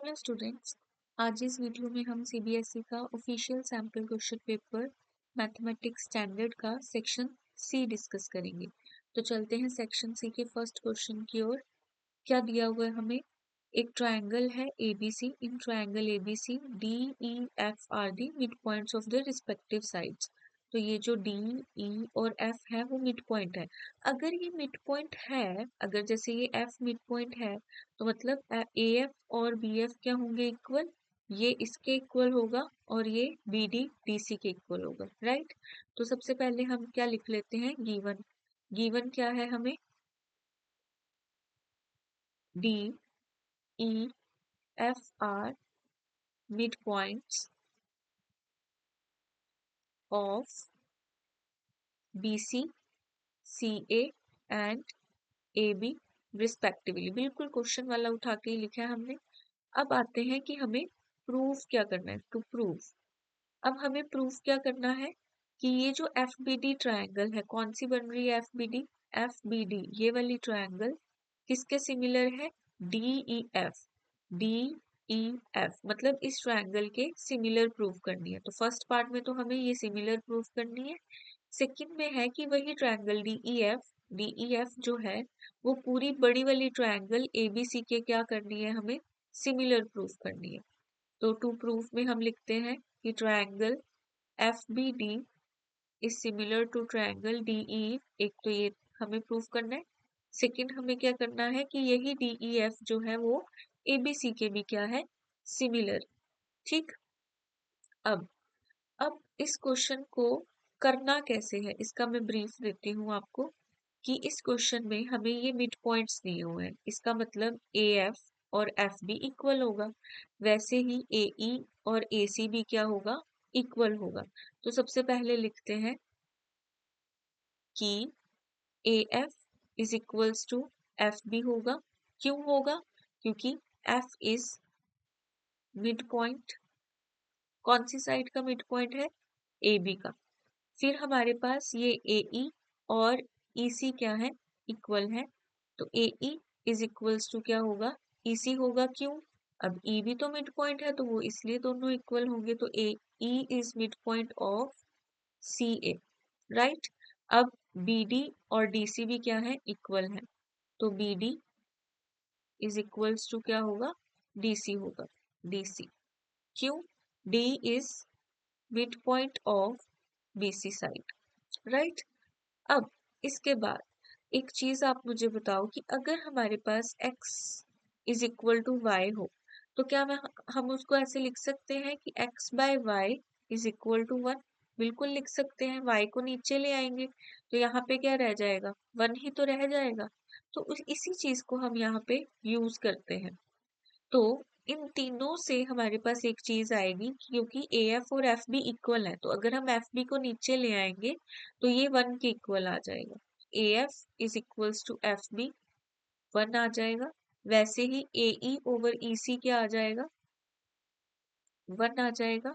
Hello students, आज इस video में हम सीबीएसई का official sample question paper mathematics standard का सेक्शन सी डिस्कस करेंगे। तो चलते हैं सेक्शन सी के फर्स्ट क्वेश्चन की ओर। क्या दिया हुआ है हमें? एक ट्रायंगल है ABC. In triangle ABC D E F are the mid points of the respective sides. तो ये जो डी ई और एफ है वो मिड पॉइंट है। अगर ये मिड पॉइंट है, अगर जैसे ये एफ मिड पॉइंट है तो मतलब ए एफ और बी एफ क्या होंगे? इक्वल। ये इसके इक्वल होगा और ये बी डी डी सी के इक्वल होगा, राइट। तो सबसे पहले हम क्या लिख लेते हैं? गिवन। गिवन क्या है हमें? D E F are midpoints of BC, CA and AB respectively. बिल्कुल क्वेश्चन वाला उठा के ही लिखा है हमने। अब आते हैं कि हमें प्रूफ क्या करना है। टू प्रूफ, अब हमें प्रूफ क्या करना है कि ये जो एफ बी डी ट्राइंगल है, कौन सी बन रही है? F B D. F B D ये वाली ट्राइंगल किसके सिमिलर है? D E F. D E F मतलब इस ट्राइंगल के सिमिलर प्रूफ करनी है। तो फर्स्ट पार्ट में तो हमें ये सिमिलर प्रूफ करनी है। सेकंड में है कि वही ट्राइंगल डी ई एफ जो है वो पूरी बड़ी वाली ट्राइंगल ए बी सी के क्या करनी है? हमें सिमिलर प्रूफ करनी है। तो टू प्रूफ में हम लिखते हैं कि triangle F B D is similar to triangle D E. एक तो ये हमें प्रूफ करना है। सेकंड हमें क्या करना है कि यही डी ई एफ जो है वो ए बी सी के भी क्या है? सिमिलर। ठीक। अब अब इस क्वेश्चन को करना कैसे है इसका मैं ब्रीफ देती हूँ आपको कि इस क्वेश्चन में हमें ये मिड पॉइंट्स दिए हुए हैं। इसका मतलब ए एफ और एफ भी इक्वल होगा, वैसे ही ए ई और ए सी भी क्या होगा? इक्वल होगा। तो सबसे पहले लिखते हैं कि A F is equals to F B होगा। क्यों होगा? क्योंकि एफ इज मिड पॉइंट। कौन सी साइड का मिड पॉइंट है? ए बी का। फिर हमारे पास ये ए ई और ई सी क्या है? इक्वल है। तो A E is equals to क्या होगा? ई सी होगा। क्यों? अब ई भी तो मिड पॉइंट है तो वो इसलिए दोनों इक्वल होंगे। तो A E is mid point of C A, right. अब बी डी और डी सी भी क्या है? इक्वल है। तो B D is equals to क्या होगा? डी सी होगा। D C. क्यों? D is mid point of B C side, right. अब इसके बाद एक चीज आप मुझे बताओ कि अगर हमारे पास x is equal to y हो तो क्या हम उसको ऐसे लिख सकते हैं कि x by y is equal to 1? बिल्कुल लिख सकते हैं। y को नीचे ले आएंगे तो यहाँ पे क्या रह जाएगा? 1 ही तो रह जाएगा। तो इसी चीज को हम यहाँ पे यूज करते हैं। तो इन तीनों से हमारे पास एक चीज आएगी क्योंकि ए एफ और एफ बी इक्वल है, तो अगर हम एफ बी को नीचे ले आएंगे तो ये 1 के इक्वल आ जाएगा। A F is equals to F B 1 आ जाएगा। वैसे ही ए ई ओवर ई सी क्या आ जाएगा? 1 आ जाएगा।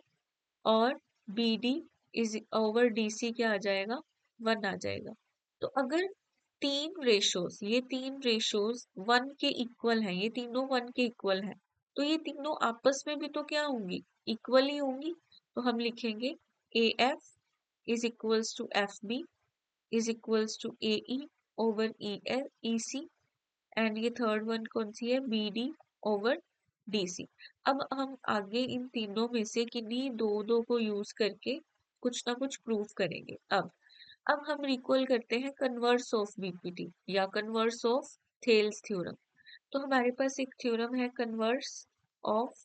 और B D is over D C क्या आ जाएगा? 1 आ जाएगा। तो अगर ये तीन रेशोज 1 के इक्वल हैं, ये तीनों 1 के इक्वल हैं, तो ये तीनों आपस में भी तो क्या होंगी? इक्वल ही होंगी। तो हम लिखेंगे A F is equals to F B is equals to A E over E L E C and ये थर्ड वन कौन सी है? B D over D C. अब हम आगे इन तीनों में से किन्हीं दो दो को यूज करके कुछ ना कुछ प्रूव करेंगे। अब हम रिकॉल करते हैं कन्वर्स ऑफ बीपीटी या कन्वर्स ऑफ थेल्स थ्योरम। तो हमारे पास एक थ्योरम है कन्वर्स ऑफ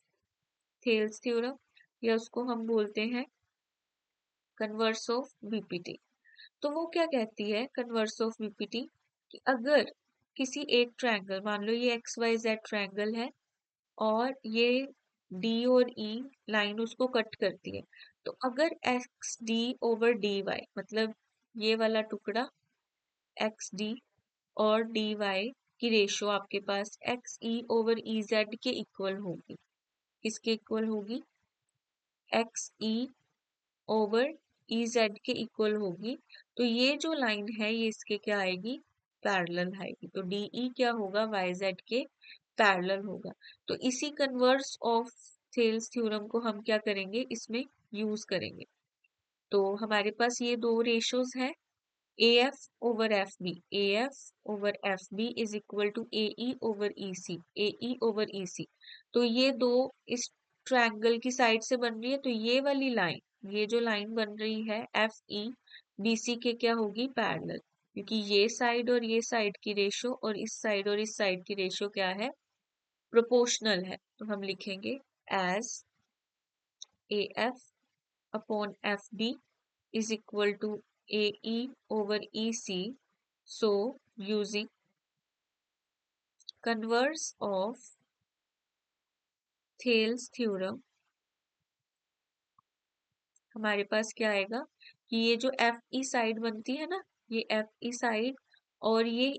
थेल्स थ्योरम, या उसको हम बोलते हैं कन्वर्स ऑफ बीपीटी। तो वो क्या कहती है कन्वर्स ऑफ बीपीटी कि अगर किसी एक ट्रायंगल, मान लो ये एक्स वाई जेड ट्रायंगल है और ये डी और ई लाइन उसको कट करती है, तो अगर X D over D Y मतलब ये वाला टुकड़ा एक्स डी और डी वाई की रेशो आपके पास X E over E Z के इक्वल होगी। किसके इक्वल होगी? X E over E Z के इक्वल होगी। तो ये जो लाइन है ये इसके क्या आएगी? पैरेलल आएगी। तो डी ई क्या होगा? वाई जेड के पैरेलल होगा। तो इसी कन्वर्स ऑफ थेल्स थ्योरम को हम क्या करेंगे, इसमें यूज करेंगे। तो हमारे पास ये दो रेशोज हैं, AF over FB, AF over FB is equal to AE over EC, AE over EC। तो ये दो इस ट्रायंगल की साइड से बन रही है, तो ये वाली लाइन, ये जो लाइन बन रही है FE BC के क्या होगी, पैरेलल, क्योंकि ये साइड और ये साइड की रेशो और इस साइड और इस साइड की रेशो क्या है, प्रोपोर्शनल है। तो हम लिखेंगे as AF upon FB is equal to AE over EC. So using converse of Thales theorem हमारे पास क्या आएगा कि ये जो FE साइड बनती है ना, ये FE साइड और ये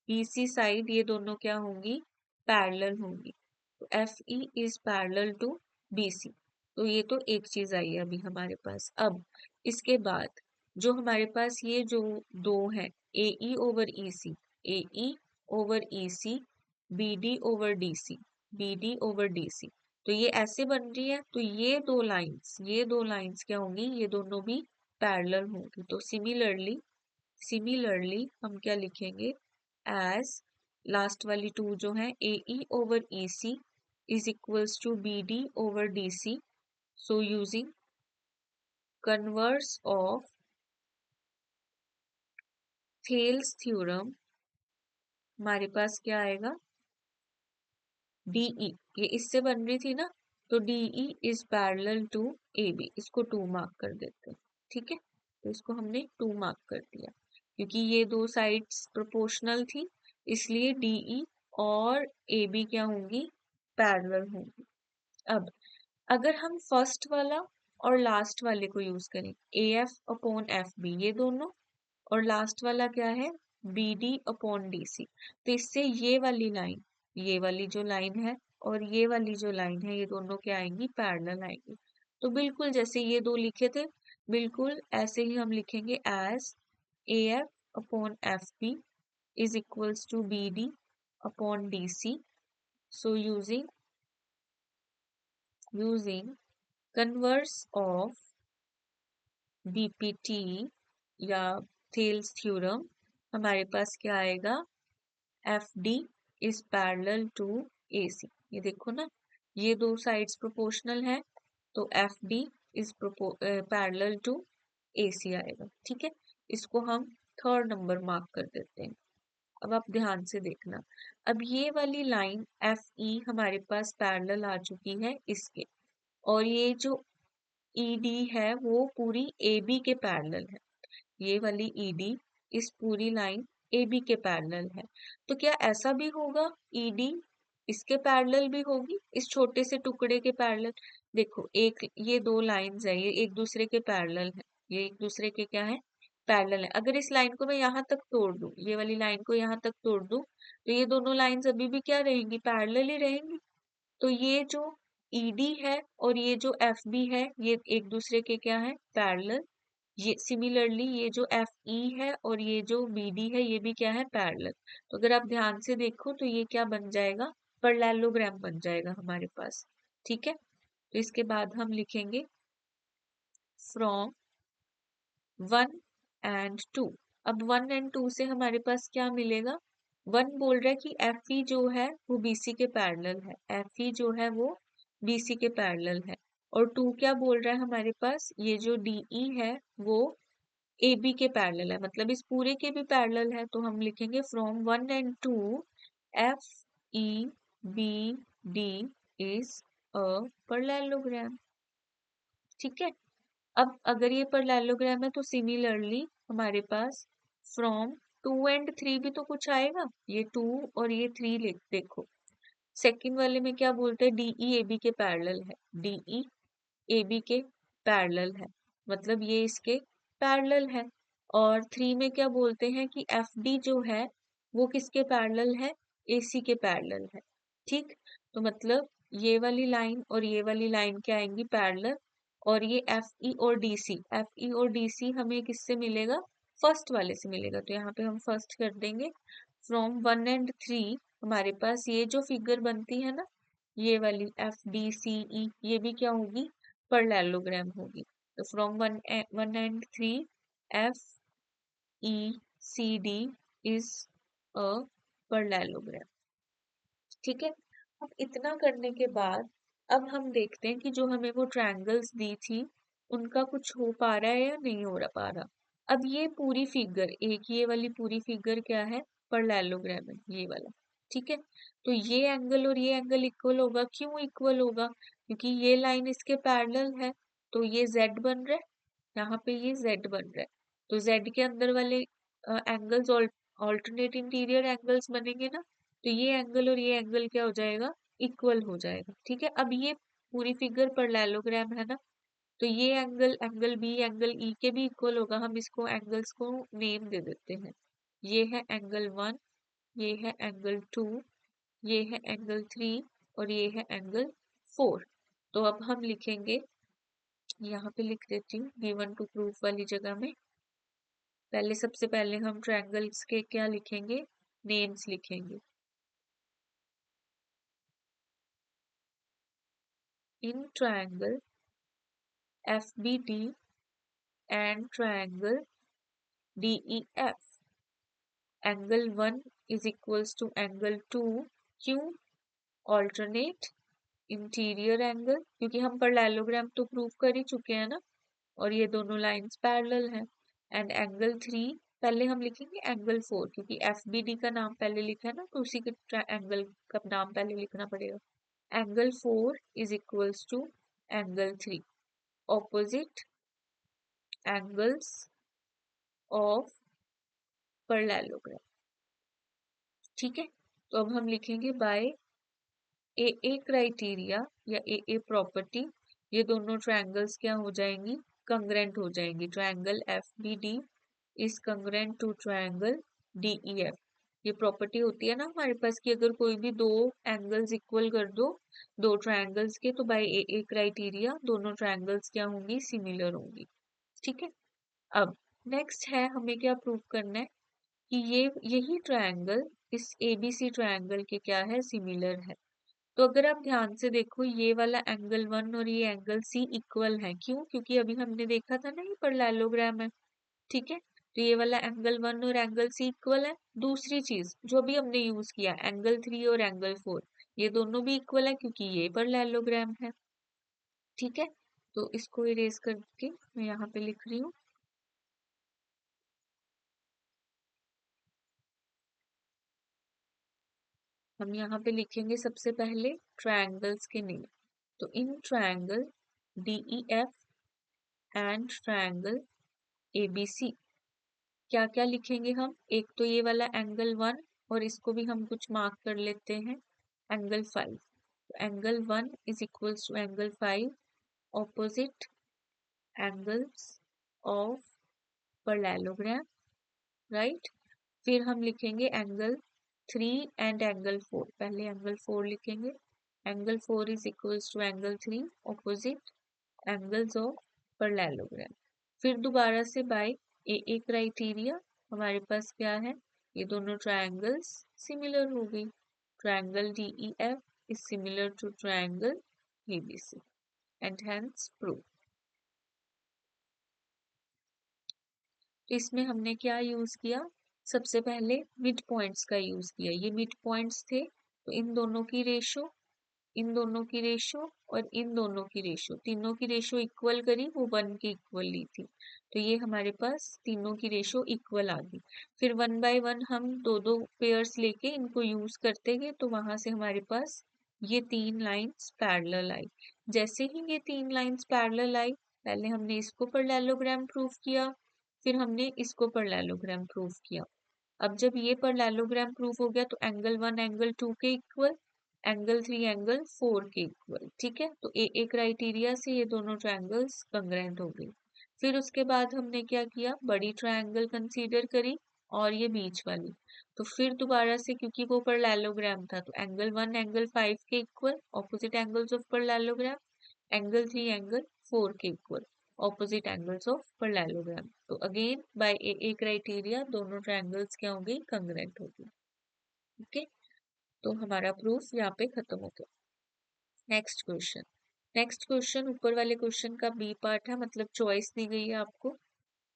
BC साइड, ये दोनों क्या होंगी, पैरेलल होंगी। तो FE is parallel to BC। तो ये तो एक चीज आई है अभी हमारे पास। अब इसके बाद जो हमारे पास ये जो दो है, AE over EC, AE over EC, BD over DC, BD over DC, तो ये ऐसे बन रही है। तो ये दो लाइंस क्या होंगी, ये दोनों भी पैरेलल होंगी। तो सिमिलरली हम क्या लिखेंगे, एज लास्ट वाली टू जो है AE over EC is equals to BD over DC। So using converse of Thales theorem हमारे पास क्या आएगा, DE, ये इससे बन रही थी ना, तो DE is parallel to AB, इसको 2 मार्क कर देते हैं। ठीक है, तो इसको हमने 2 मार्क कर दिया, क्योंकि ये दो साइड्स प्रोपोर्शनल थी, इसलिए DE और AB क्या होंगी, पैरेलल होंगी। अब अगर हम फर्स्ट वाला और लास्ट वाले को यूज करें, AF अपॉन FB ये दोनों, और लास्ट वाला क्या है, BD अपॉन DC, तो इससे ये वाली जो लाइन है और ये वाली जो लाइन है, ये दोनों क्या आएंगी, पैरेलल आएंगी। तो बिल्कुल जैसे ये दो लिखे थे, बिल्कुल ऐसे ही हम लिखेंगे as AF upon FB is equals to BD upon DC. So using converse of BPT या थेल्स थ्योरम हमारे पास क्या आएगा, FD is parallel to AC। ये देखो ना, ये दो साइड्स प्रोपोर्शनल है, तो FD is parallel to AC आएगा। ठीक है, इसको हम 3rd नंबर मार्क कर देते हैं। अब आप ध्यान से देखना, अब ये वाली लाइन FE हमारे पास पैरेलल आ चुकी है इसके, और ये जो ED है वो पूरी AB के पैरेलल है। ये वाली ED इस पूरी लाइन AB के पैरेलल है। तो क्या ऐसा भी होगा, ED इसके पैरेलल भी होगी, इस छोटे से टुकड़े के पैरेलल। देखो एक ये दो लाइंस है, ये एक दूसरे के पैरेलल है, ये एक दूसरे के क्या है, पैरेलल है। अगर इस लाइन को मैं यहाँ तक तोड़ दूं, ये वाली लाइन को यहाँ तक तोड़ दूं, तो ये दोनों लाइंस अभी भी क्या रहेंगी, पैरेलल ही रहेंगी। तो ये जो ED है और ये जो FB है, ये एक दूसरे के क्या है, पैरेलल। ये सिमिलरली ये जो FE है और ये जो BD है, ये भी क्या है, पैरेलल। तो अगर आप ध्यान से देखो तो ये क्या बन जाएगा, पैरेललोग्राम बन जाएगा हमारे पास। ठीक है, तो इसके बाद हम लिखेंगे फ्रॉम 1 एंड 2। अब 1 एंड 2 से हमारे पास क्या मिलेगा, 1 बोल रहा है कि FE जो है वो BC के पैरेलल है, FE जो है वो BC के पैरेलल है। और 2 क्या बोल रहा है हमारे पास, ये जो DE है वो AB के पैरेलल है, मतलब इस पूरे के भी पैरेलल है। तो हम लिखेंगे from 1 and 2 FEBD is a parallelogram. ठीक है, अब अगर ये पैरेललोग्राम है तो सिमिलरली हमारे पास फ्रॉम 2 एंड 3 भी तो कुछ आएगा। ये 2 और ये 3 लिख देखो, सेकंड वाले में क्या बोलते हैं, DE AB के पैरेलल है, DE AB के पैरेलल है, मतलब ये इसके पैरेलल है। और 3 में क्या बोलते हैं कि FD जो है वो किसके पैरेलल है, AC के पैरेलल है। ठीक, तो मतलब ये वाली लाइन और ये वाली लाइन क्या आएंगी, पैरेलल। और ये FE और DC हमें किससे मिलेगा, फर्स्ट वाले से मिलेगा। तो यहाँ पे हम फर्स्ट कर देंगे फ्रॉम 1 एंड 3 हमारे पास ये जो फिगर बनती है ना, ये वाली FDCE, ये भी क्या होगी, पैरेललोग्राम होगी। तो from one and three FECD is a parallelogram. ठीक है। अब इतना करने के बाद अब हम देखते हैं कि जो हमें वो ट्रायंगल्स दी थी उनका कुछ हो पा रहा है या नहीं हो रहा पा रहा। अब ये पूरी फिगर, एक ये वाली पूरी फिगर क्या है, पैरेललोग्राम है ये वाला। ठीक है। तो ये एंगल और ये एंगल इक्वल होगा। क्यों इक्वल होगा? क्योंकि ये लाइन इसके पैरेलल है, तो ये Z बन रहा है, यहाँ पे ये Z बन रहा है। तो Z के अंदर वाले एंगल्स ऑल्टरनेट इंटीरियर एंगल्स बनेंगे ना, तो ये एंगल और ये एंगल क्या हो जाएगा, इक्वल हो जाएगा। ठीक है। अब ये पूरी फिगर पैरेललोग्राम है ना, तो ये angle, angle B, angle E के भी इक्वल होगा। हम इसको एंगल्स को नेम दे देते हैं। ये है एंगल 1, ये है एंगल 2, ये है एंगल 3 और ये है एंगल 4। तो अब हम लिखेंगे, यहाँ पे लिख देती हूँ गिवन टू प्रूफ वाली जगह में। पहले सबसे पहले हम ट्रायंगल्स के क्या लिखेंगे, नेम्स लिखेंगे। In triangle FBD and triangle DEF, angle 1 is equals to angle 2। क्यों? ऑल्टरनेट इंटीरियर एंगल, क्योंकि हम पैरेललोग्राम तो प्रूव कर ही चुके हैं ना, और ये दोनों लाइंस पैरेलल हैं। एंड एंगल 3, पहले हम लिखेंगे एंगल 4, क्योंकि FBD का नाम पहले लिखा है ना, तो उसी के एंगल का नाम पहले लिखना पड़ेगा। Angle 4 is equals to angle 3, opposite angles of parallelogram. ठीक है। तो अब हम लिखेंगे बाय ए क्राइटेरिया या ए प्रॉपर्टी, ये दोनों ट्रायंगल्स क्या हो जाएंगी, कंग्रेंट हो जाएंगी। Triangle FBD is congruent to triangle DEF। ये प्रॉपर्टी होती है ना हमारे पास कि अगर कोई भी दो एंगल्स इक्वल कर दो, दो ट्रायंगल्स के, तो बाय ए क्राइटेरिया दोनों ट्रायंगल्स क्या होंगी, सिमिलर होंगी। ठीक है। अब नेक्स्ट है, हमें क्या प्रूव करना है कि ये यही ट्रायंगल इस ABC ट्रायंगल के क्या है, सिमिलर है। तो अगर आप ध्यान से देखो, ये वाला एंगल 1 और ये एंगल C इक्वल है। क्यों? क्योंकि अभी हमने देखा था ना, ये पैरेललोग्राम है। ठीक है। तो ये वाला एंगल 1 और एंगल C इक्वल है। दूसरी चीज जो भी हमने यूज किया, एंगल 3 और एंगल 4, ये दोनों भी इक्वल है क्योंकि ये पैरेललोग्राम है। ठीक है। तो इसको इरेज करके मैं यहाँ पे लिख रही हूँ, हम यहाँ पे लिखेंगे सबसे पहले ट्रायंगल्स के नेम। तो in triangle DEF and triangle ABC क्या क्या लिखेंगे हम, एक तो ये वाला एंगल 1, और इसको भी हम कुछ मार्क कर लेते हैं, एंगल 5। तो angle 1 is equals to angle 5, opposite angles of parallelogram, right. फिर हम लिखेंगे एंगल 3 एंड एंगल 4। पहले एंगल 4 लिखेंगे, angle 4 is equals to angle 3, opposite angles of parallelogram. फिर दोबारा से बाय ए क्राइटेरिया हमारे पास क्या है, ये दोनों ट्रायंगल्स सिमिलर हो गई। Triangle DEF is similar to triangle ABC and hence prove. तो इसमें हमने क्या यूज किया, सबसे पहले मिड पॉइंट्स का यूज किया। ये मिड पॉइंट्स थे, तो इन दोनों की रेशो, इन दोनों की रेशो और इन दोनों की रेशो, तीनों की रेशो इक्वल करी, वो 1 की इक्वल ली थी। तो ये हमारे पास तीनों की रेशो इक्वल आ गई। फिर 1 बाय 1 हम दो दो पेयर्स लेके इनको यूज करते गए, तो वहां से हमारे पास ये 3 लाइंस पैरेलल आई। जैसे ही ये 3 लाइंस पैरेलल आई, पहले हमने इसको पैरेललोग्राम प्रूफ किया, फिर हमने इसको पैरेललोग्राम प्रूफ किया। अब जब ये पैरेललोग्राम प्रूफ हो गया, तो एंगल 1 एंगल 2 के इक्वल, एंगल 3 एंगल 4 के इक्वल। ठीक है। तो ए क्राइटेरिया से ये दोनों ट्रायंगल्स कंग्रेंट हो गई। फिर उसके बाद हमने क्या किया, बड़ी ट्रायंगल कंसीडर करी और ये बीच वाली। तो फिर दोबारा से, क्योंकि वो पैरेललोग्राम था, तो एंगल 1 एंगल 5 के equal, opposite angles of parallelogram, angle 3 angle 4 के equal, opposite angles of parallelogram. तो अगेन बाय ए क्राइटेरिया दोनों ट्रायंगल्स क्या होंगी, कंग्रेंट होगी। ओके। तो हमारा प्रूफ यहाँ पे खत्म हो गया। नेक्स्ट क्वेश्चन ऊपर वाले क्वेश्चन का बी पार्ट है, मतलब चॉइस दी गई है आपको।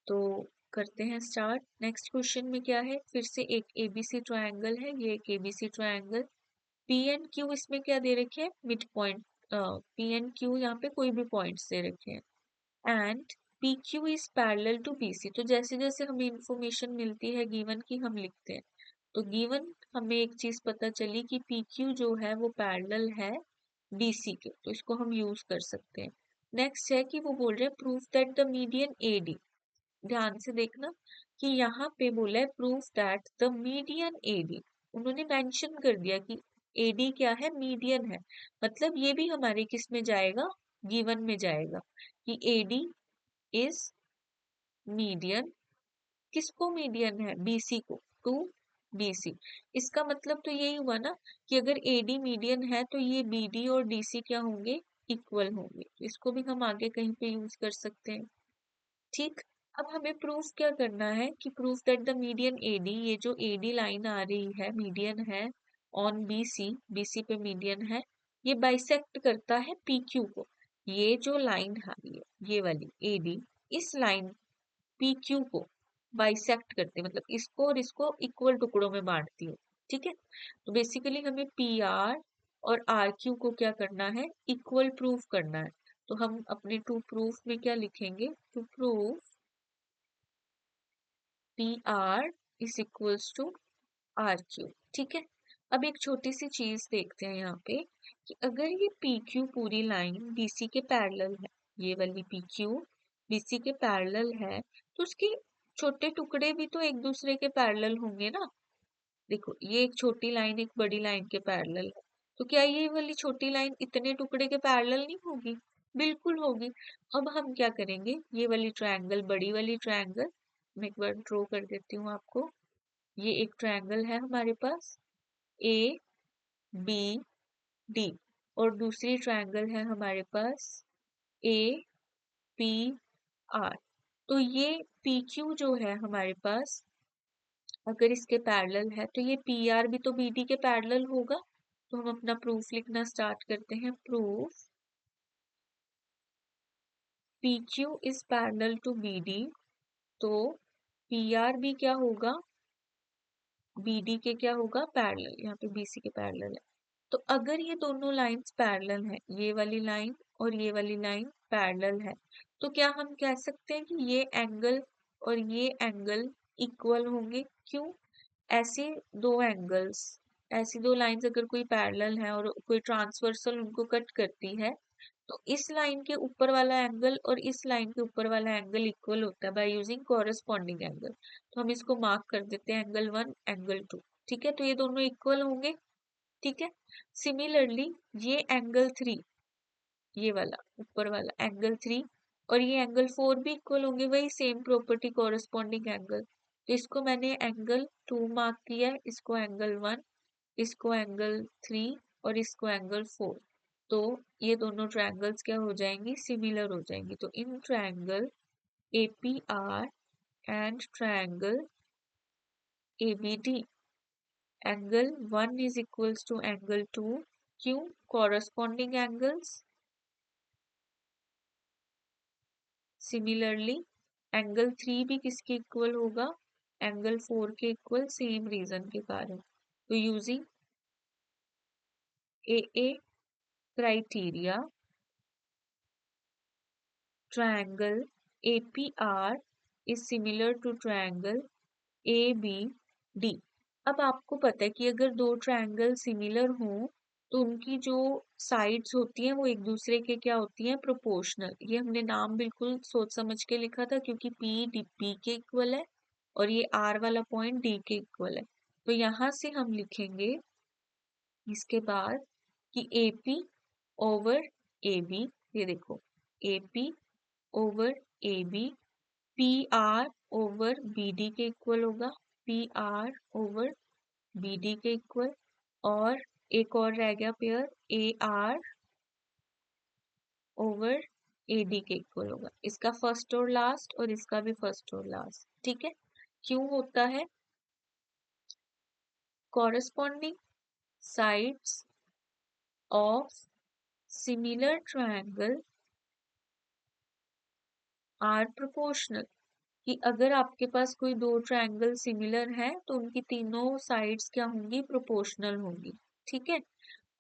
तो करते हैं स्टार्ट। नेक्स्ट क्वेश्चन में क्या है, फिर से एक एबीसी ट्रायंगल है, ये एक ABC triangle. P and Q इसमें क्या दे रखे हैं, mid point. P and Q यहाँ पे कोई भी पॉइंट्स दे रखे हैं। And P Q is parallel to B C. तो जैसे जैसे हमें इंफॉर्मेशन मिलती है गिवन की, हम लिखते हैं। तो गिवन हमें एक चीज पता चली कि पी क्यू जो है वो पैरेलल है बीसी के, तो इसको हम यूज कर सकते हैं। नेक्स्ट है कि वो बोल रहे हैं proof that the median AD. ध्यान से देखना कि यहाँ पे बोला है proof that the median AD. उन्होंने मेंशन कर दिया कि एडी क्या है, मीडियन है। मतलब ये भी हमारे किस में जाएगा, गिवन में जाएगा कि एडी इज मीडियन। किसको मीडियन है, बीसी को, टू बीसी। इसका मतलब तो यही हुआ ना कि अगर एडी मीडियन है तो ये बीडी और डीसी क्या होंगे, इक्वल होंगे। तो इसको भी हम आगे कहीं पे यूज कर सकते हैं। ठीक। अब हमें प्रूफ क्या करना है कि proof that the median AD, ये जो एडी लाइन आ रही है मीडियन है ऑन बीसी, बीसी पे मीडियन है, ये बाइसेक्ट करता है पीक्यू को। ये जो लाइन आ रही है ये वाली एडी, इस लाइन पीक्यू को बाइसेक्ट करते हैं, मतलब इसको और इसको इक्वल टुकड़ों में बांटती है। ठीक है। तो बेसिकली हमें पी आर और आर क्यू को क्या करना है, इक्वल प्रूफ करना है। तो हम अपने टू प्रूफ में क्या लिखेंगे, to proof P R is equals to R Q. ठीक है। अब एक छोटी सी चीज देखते हैं यहाँ पे कि अगर ये पी क्यू पूरी लाइन बीसी के पैरेलल है, ये वाली पी क्यू बीसी के पैरेलल है, तो उसके छोटे टुकड़े भी तो एक दूसरे के पैरेलल होंगे ना। देखो ये एक छोटी लाइन एक बड़ी लाइन के पैरेलल है, तो क्या ये वाली छोटी लाइन इतने टुकड़े के पैरेलल नहीं होगी, बिल्कुल होगी। अब हम क्या करेंगे, ये वाली ट्रायंगल, बड़ी वाली ट्रायंगल मैं एक बार ड्रॉ कर देती हूँ आपको। ये एक ट्रायंगल है हमारे पास ए बी डी, और दूसरी ट्रायंगल है हमारे पास ए पी आर। तो ये पी क्यू जो है हमारे पास, अगर इसके पैरेलल है तो ये पी आर भी तो बी डी के पैरेलल होगा। तो हम अपना प्रूफ लिखना स्टार्ट करते हैं। Proof P Q is parallel to B D, तो पी आर भी क्या होगा, बीडी के क्या होगा, पैरेलल। यहाँ पे बीसी के पैरेलल है। तो अगर ये दोनों लाइंस पैरेलल हैं, ये वाली लाइन और ये वाली लाइन पैरेलल है, तो क्या हम कह सकते हैं कि ये एंगल और ये एंगल इक्वल होंगे। क्यों, ऐसे दो एंगल्स, ऐसी दो लाइंस अगर कोई पैरेलल है और कोई ट्रांसवर्सल उनको कट करती है, तो इस लाइन के ऊपर वाला एंगल और इस लाइन के ऊपर वाला एंगल इक्वल होता है बाय यूजिंग कॉरेस्पॉन्डिंग एंगल। तो हम इसको मार्क कर देते हैं एंगल 1 एंगल 2। ठीक है, तो ये दोनों इक्वल होंगे। ठीक है। सिमिलरली ये एंगल 3, ये वाला ऊपर वाला एंगल 3 और ये एंगल 4 भी इक्वल होंगे, वही सेम प्रॉपर्टी कॉरेस्पॉन्डिंग एंगल। तो इसको मैंने एंगल 2 मार्क किया है, इसको एंगल 1, इसको एंगल 3 और इसको एंगल 4। तो ये दोनों ट्रायंगल्स क्या हो जाएंगी, सिमिलर हो जाएंगी। तो in triangle APR and triangle ABD, angle 1 is equals to angle 2। क्यों, कॉरेस्पॉन्डिंग एंगल्स। सिमिलरली एंगल 3 भी किसके इक्वल होगा, एंगल 4 के इक्वल, सेम रीजन के कारण। तो using AA criteria, triangle APR is similar to triangle ABD। अब आपको पता है कि अगर दो ट्रायंगल सिमिलर हों तो उनकी जो साइड्स होती हैं वो एक दूसरे के क्या होती हैं, प्रोपोर्शनल। ये हमने नाम बिल्कुल सोच समझ के लिखा था क्योंकि P D P के इक्वल है और ये R वाला पॉइंट D के इक्वल है। तो यहाँ से हम लिखेंगे इसके बाद कि AP ओवर AB, ये देखो AP over AB P R over B D के इक्वल होगा, P R over B D के इक्वल। और एक और रह गया pair, A R over A D के इक्वल होगा। इसका फर्स्ट और लास्ट और इसका भी फर्स्ट और लास्ट। ठीक है। क्यों होता है, corresponding sides of similar triangle are proportional, कि अगर आपके पास कोई दो ट्रायंगल सिमिलर है तो उनकी तीनों साइड्स क्या होंगी, प्रोपोर्शनल होंगी। ठीक है,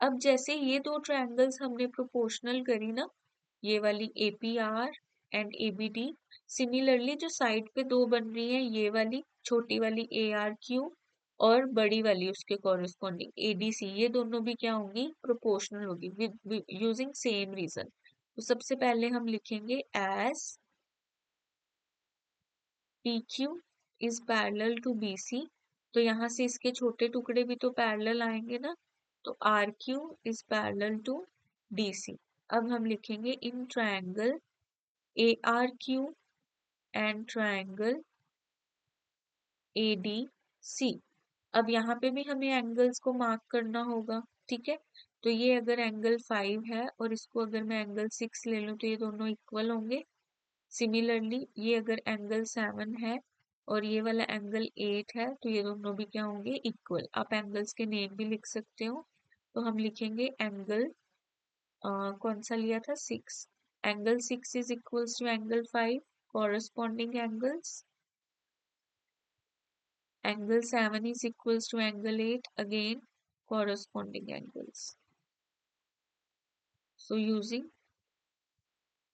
अब जैसे ये दो ट्रायंगल्स हमने प्रोपोर्शनल करी ना, ये वाली APR एंड ABD, सिमिलरली जो साइड पे दो बन रही है, ये वाली छोटी वाली ARQ और बड़ी वाली उसके कॉरेस्पॉन्डिंग ADC, ये दोनों भी क्या होंगी, प्रोपोर्शनल होगी विद यूजिंग सेम रीजन। तो सबसे पहले हम लिखेंगे as PQ is parallel to BC, तो यहाँ से इसके छोटे टुकड़े भी तो पैरेलल आएंगे ना, तो RQ is parallel to DC। अब हम लिखेंगे in triangle ARQ and triangle ADC। अब यहाँ पे भी हमें एंगल्स को मार्क करना होगा। ठीक है, तो ये अगर एंगल 5 है और इसको अगर मैं एंगल 6 ले लूँ तो ये दोनों इक्वल होंगे। सिमिलरली ये अगर एंगल 7 है और ये वाला एंगल 8 है तो ये दोनों भी क्या होंगे, इक्वल। आप एंगल्स के नेम भी लिख सकते हो। तो हम लिखेंगे एंगल कौन सा लिया था, 6, angle 6 is equals to angle 5, corresponding angles, angle 7 is equals to angle 8, again corresponding angles. So using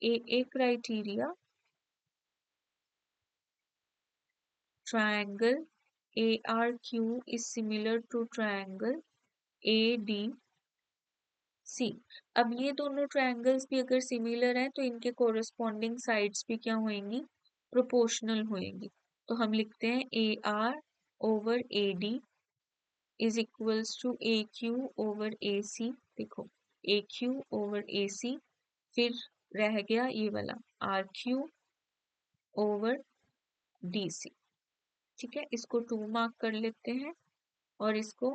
AA criteria, triangle ARQ is similar to triangle ADC। अब ये दोनों ट्रायंगल्स भी अगर सिमिलर हैं तो इनके कोरस्पॉन्डिंग साइड्स भी क्या होंगी, प्रोपोर्शनल होंगी। तो हम लिखते हैं AR over AD is equals to AQ over AC। देखो AQ ओवर AC, फिर रह गया ये वाला RQ ओवर DC। ठीक है, इसको 2 मार्क कर लेते हैं और इसको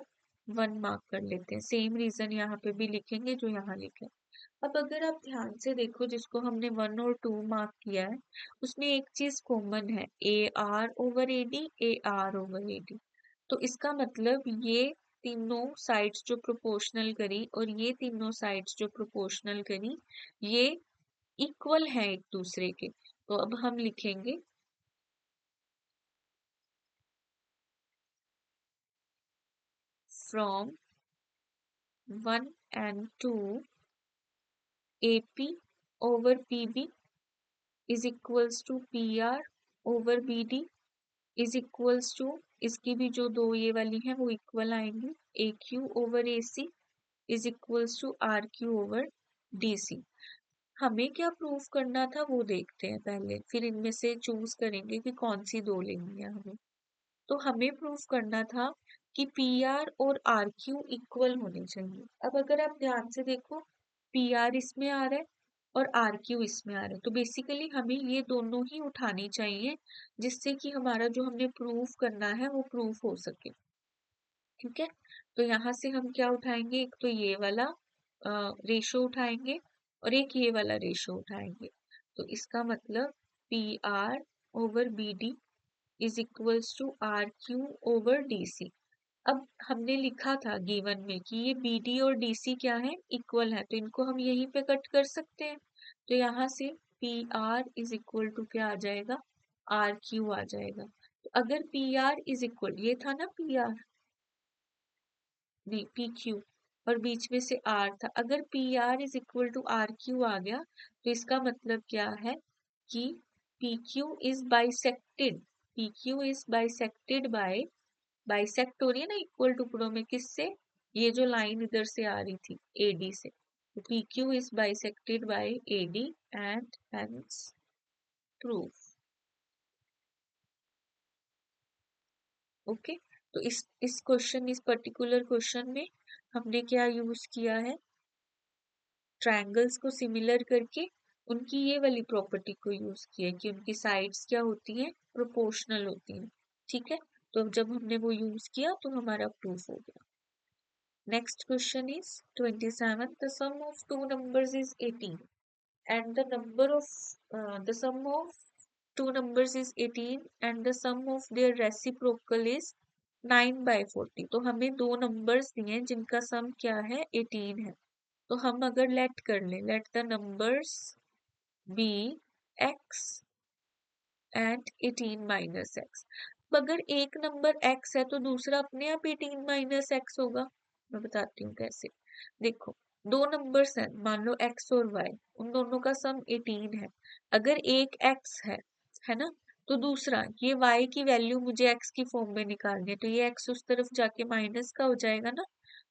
1 मार्क कर लेते हैं। सेम रीजन यहाँ पे भी लिखेंगे जो यहाँ लिखा है। अब अगर आप ध्यान से देखो, जिसको हमने 1 और 2 मार्क किया है उसमें एक चीज कॉमन है, AR over AD, AR over AD। तो इसका मतलब ये तीनों साइड्स जो प्रोपोर्शनल करी और ये तीनों साइड्स जो प्रोपोर्शनल करी, ये इक्वल है एक दूसरे के। तो अब हम लिखेंगे from 1 and 2 AP over PB is equals to PR over BD is equals to, इसकी भी जो दो ये वाली है वो इक्वल आएंगी, AQ over AC is equals to RQ over DC। हमें क्या प्रूफ करना था वो देखते हैं पहले, फिर इनमें से चूज करेंगे कि कौन सी दो लेनी है हमें। तो हमें प्रूफ करना था कि PR और RQ इक्वल होने चाहिए। अब अगर आप ध्यान से देखो, PR इसमें आ रहा है और RQ इसमें आ रहा है, तो बेसिकली हमें ये दोनों ही उठानी चाहिए जिससे कि हमारा जो हमने प्रूफ करना है वो प्रूफ हो सके। ठीक है, तो यहाँ से हम क्या उठाएंगे, एक तो ये वाला रेशो उठाएंगे और एक ये वाला रेशो उठाएंगे। तो इसका मतलब PR over BD is equals to RQ over DC। अब हमने लिखा था गिवन में कि ये BD और DC क्या है, इक्वल है, तो इनको हम यहीं पे कट कर सकते हैं। तो यहाँ से PR इज इक्वल टू क्या आ जाएगा, RQ आ जाएगा। तो अगर PR इज इक्वल, ये था ना PR, नहीं PQ, और बीच में से R था, अगर PR is equal to RQ आ गया तो इसका मतलब क्या है कि PQ is bisected, PQ is bisected by, bisect हो रही है ना इक्वल टुकड़ों में, किससे, ये जो लाइन इधर से आ रही थी AD से, तो PQ is bisected bye AD and hence proof. Okay, तो इस क्वेश्चन, इस पर्टिकुलर क्वेश्चन में हमने क्या यूज किया है, ट्रायंगल्स को सिमिलर करके उनकी ये वाली प्रॉपर्टी को यूज किया कि उनकी साइड्स क्या होती हैं, प्रोपोर्शनल होती हैं। ठीक है, तो अब जब हमने वो यूज किया तो हमारा प्रूफ हो गया। Next question is 27, the sum of two numbers is 18 and the number of the sum of two numbers is 18 and the sum of their reciprocal is 9/40, तो हमें दो नंबर्स दिए हैं जिनका सम क्या है 18 है। तो हम अगर लेट कर लें, let the numbers be x and 18 minus x। अगर एक नंबर x है तो दूसरा अपने आप 18 माइनस x होगा। मैं बताती हूँ कैसे। देखो, दो नंबर्स हैं, मान लो x और y, उन दोनों का सम 18 है। अगर एक x है ना, तो दूसरा ये y की वैल्यू मुझे x की फॉर्म में निकालनी है, तो ये x उस तरफ जाके माइनस का हो जाएगा ना,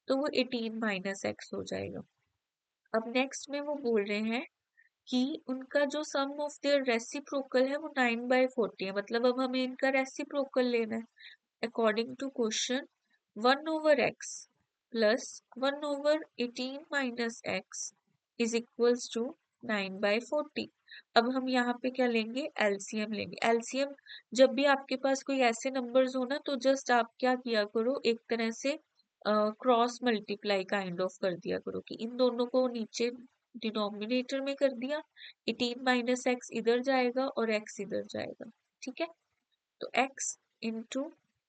तो वो 18 माइनस x हो जाएगा। अब नेक्स्ट में वो बोल रहे हैं कि उनका जो सम ऑफ देयर रेसिप्रोकल है वो 9/40 है, मतलब अब हमें इनका रेसिप्रोकल लेना है। According to question 1/x plus 1/18 minus x is equals to 9/40। अब हम यहाँ पे क्या लेंगे, एलसीएम लेंगे। एलसीएम जब भी आपके पास कोई ऐसे नंबर्स हो ना, तो जस्ट आप क्या किया करो, एक तरह से क्रॉस मल्टीप्लाई काइंड ऑफ कर दिया करो, कि इन दोनों को नीचे डिनोमिनेटर में कर दिया, 18 माइनस एक्स इधर जाएगा और x इधर जाएगा। ठीक है, तो x इंटू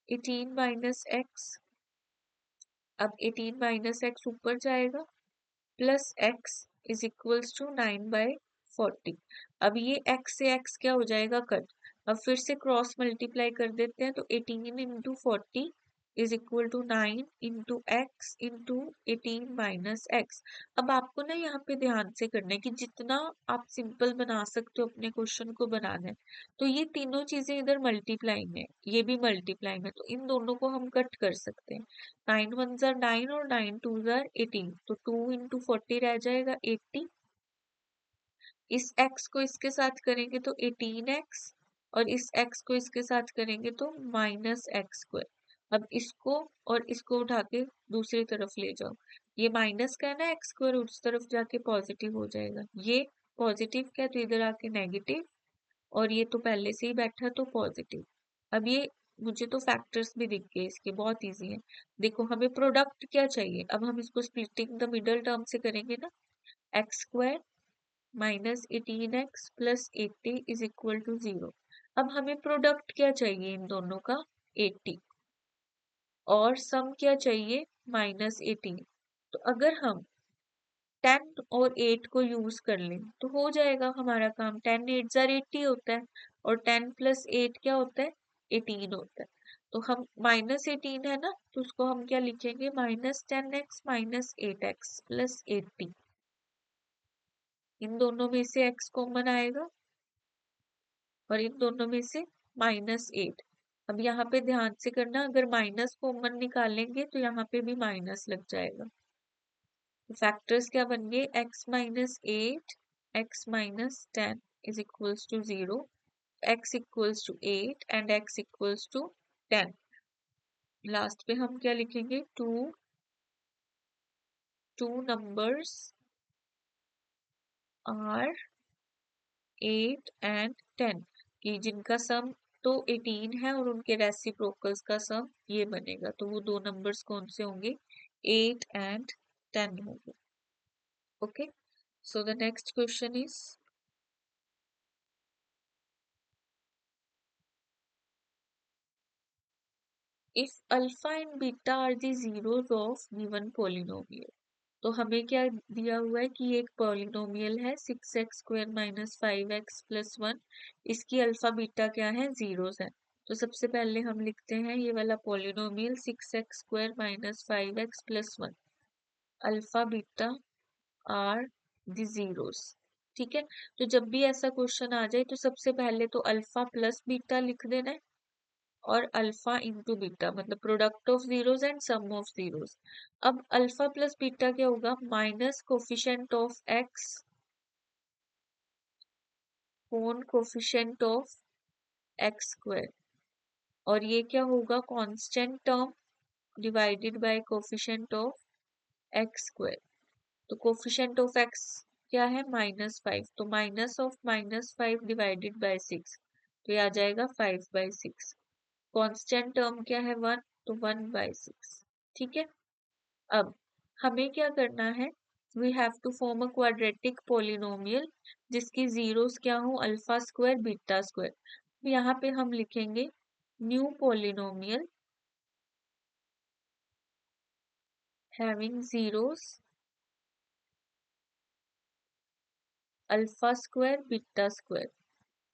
18 माइनस एक्स, अब 18 माइनस एक्स ऊपर जाएगा, plus x is equals to 9/40। अब ये x से x क्या हो जाएगा, कट। अब फिर से क्रॉस मल्टीप्लाई कर देते हैं, तो 18 into 40 is equal to 9 into x into 18 minus x. अब आपको ना यहाँ पे ध्यान से करना है कि जितना आप सिंपल बना सकते हो अपने क्वेश्चन को बनाना है। तो ये तीनों चीजें इधर मल्टीप्लाई में, ये भी मल्टीप्लाई में, तो इन दोनों को हम कट कर सकते हैं। 9 1 जार 9 और 9 2 जार 18, तो 2 इंटू 40 रह जाएगा 80। इस x को इसके साथ करेंगे तो 18x, और इस x को इसके साथ करेंगे तो माइनस एक्स स्क्वायर। अब इसको और इसको उठा के दूसरी तरफ ले जाओ, ये माइनस का है ना एक्स स्क्वायर, उस तरफ जाके पॉजिटिव हो जाएगा। ये पॉजिटिव क्या, तो इधर आके नेगेटिव, और ये तो पहले से ही बैठा तो पॉजिटिव। अब ये मुझे तो फैक्टर्स भी दिख गए इसके, बहुत इजी है। देखो, हमें प्रोडक्ट क्या चाहिए, अब हम इसको स्प्लिटिंग द मिडल टर्म से करेंगे ना, x square minus 18x plus 80 is equal to 0। अब हमें प्रोडक्ट क्या चाहिए इन दोनों का, 80, और सम क्या चाहिए, -18। तो अगर हम 10 और 8 को यूज कर लें तो हो जाएगा हमारा काम। 10 8 जार 80 होता है, और 10 प्लस 8 क्या होता है, 18 होता है। तो हम -18 है ना, तो उसको हम क्या लिखेंगे, -10x माइनस 8x प्लस 80। इन दोनों में से x कॉमन आएगा और इन दोनों में से -8। अब यहाँ पे ध्यान से करना, अगर माइनस कॉमन निकालेंगे तो यहाँ पे भी माइनस लग जाएगा। तो फैक्टर्स क्या बन गए, x minus 8, x minus 10 is equals to 0, x equals to 8 and x equals to 10। Last पे हम क्या लिखेंगे, टू नंबर्स आर 8 एंड 10, कि जिनका सम तो 18 है और उनके रेसिप्रोकल्स का सम ये बनेगा। तो वो दो नंबर्स कौन से होंगे, 8 एंड 10 होंगे। Okay, so the next question is, if alpha and beta are the zeros of given polynomial. तो हमें क्या दिया हुआ है कि एक पॉलिनोमियल है 6x square minus 5x plus 1, इसकी अल्फा बीटा क्या है, जीरोस है। तो सबसे पहले हम लिखते हैं ये वाला polynomial 6x square minus 5x plus 1, alpha beta are the zeros. ठीक है, तो जब भी ऐसा क्वेश्चन आ जाए तो सबसे पहले तो अल्फा प्लस बीटा लिख देना है, और अल्फा इंटू बीटा, मतलब product of zeros and sum of zeros. अब अल्फा प्लस बीटा क्या होगा, minus coefficient of x upon coefficient of x square, और ये क्या होगा, constant term divided by coefficient of x square. तो कोफिशिएंट ऑफ एक्स क्या है, -5, तो माइनस ऑफ -5 डिवाइडेड बाय 6, तो ये आ जाएगा 5/6। कांस्टेंट टर्म क्या है, 1, तो 1/6। ठीक है, अब हमें क्या करना है, we have to form a quadratic polynomial जिसकी जीरोस क्या हो, अल्फा स्क्वायर बीटा स्क्वायर। यहाँ पे हम लिखेंगे new polynomial having zeros alpha square beta square.